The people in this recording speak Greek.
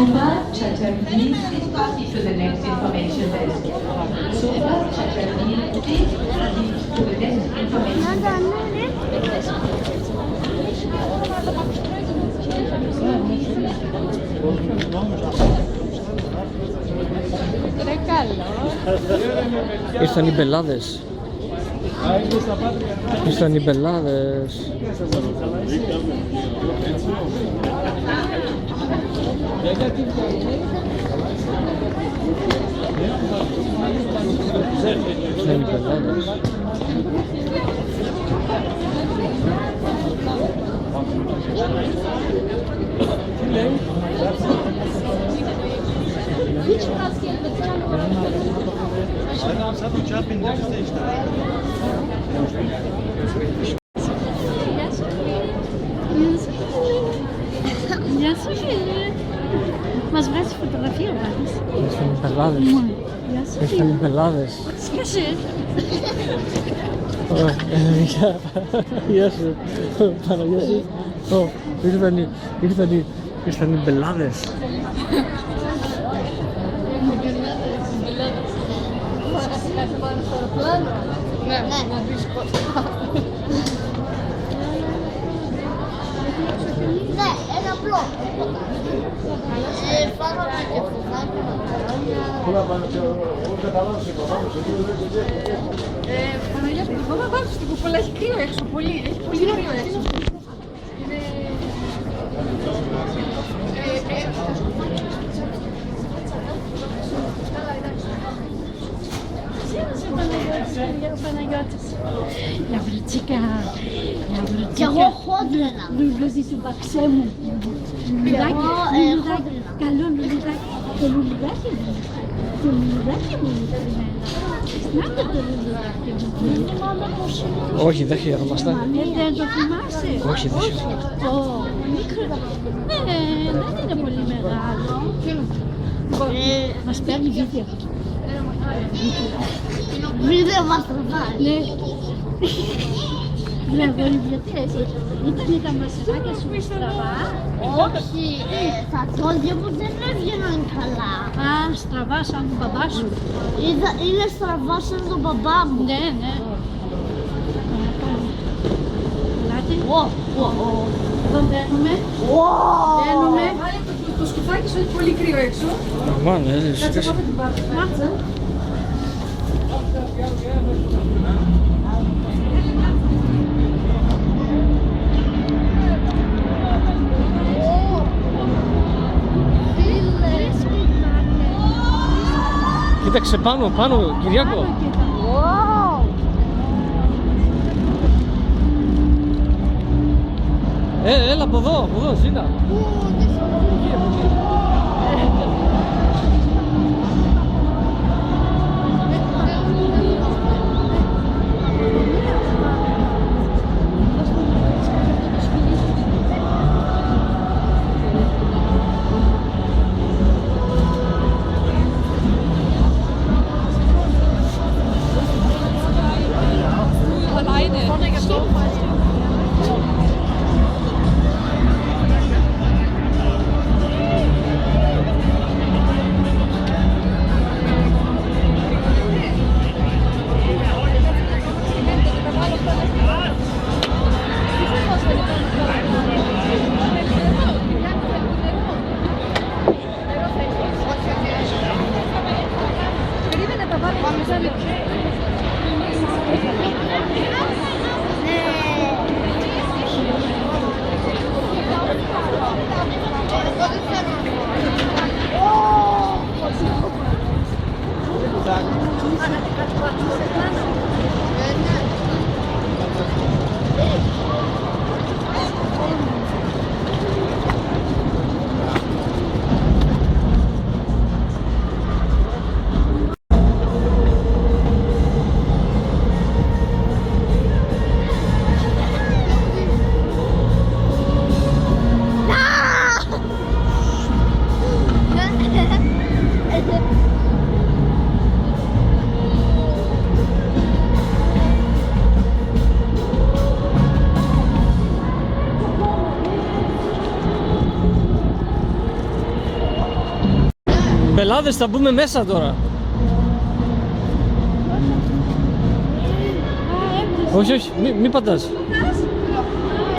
Super Chatterjee, please proceed to the next information desk. Super Chatterjee, please proceed to the next information desk. Ήρθαν οι μπελάδες. Ήρθαν οι μπελάδες. Ήρθαν οι μπελάδες. Γεια σου φίλε. Μας βγάζει φωτογραφία ο Βάρης. Ήρθαν οι μπελάδες. Γεια σου Ήρθαν οι φίλε. μπελάδες. Σκάσε. Γεια σου. Παναγιά σου. Ήρθαν οι μπελάδες. Ναι, να μπεις κοντά. Ναι, ένα απλό. Φάγαμε και φουγκάκι, μακαρόνια. Παναγιά μου, εγώ θα βάλω στην κουπολά, έχει κρύο έξω, πολύ, έχει πολύ κρύο έξω. Ο Παναγιώτης. Λαβρουτσίκα. Κι εγώ χόντρενα. Λουλούδι του μπαξέ μου. Λουλουδάκι. Καλό λουλουδάκι. Το λουλουδάκι μου. Το λουλουδάκι μου είναι κρυμμένα. Θυμάται το λουλουδάκι μου. Δεν θυμάμαι πώς είναι. Όχι, δεν χειρομαστά. Δεν το θυμάσαι. Όχι, δεν χειρομαστά. Μικρό. Δεν είναι πολύ μεγάλο. Μας παίρνει βίντεο. Βίντεο μας τραβάει. Ναι. Βλέπει γιατί έτσι. Ήταν τα μασεράκια σου στραβά. Όχι, τα τόντια μου δεν έβγαιναν καλά. Α, στραβά σαν τον μπαμπά σου. Είναι στραβά σαν τον μπαμπά μου. Ναι, ναι. Ελάτε. Εδώ μπαίνουμε. Μπαίνουμε. Το σκουφάκι σου έχει πολύ κρύο έξω. Μάνα, Κάτσε πάμε την πάρτι. Κοίταξε πάνω, Κυριάκο. Έλα από εδώ, Ζήνα. Μπελάδες, θα μπούμε μέσα τώρα. Όχι, όχι, μη πατάς.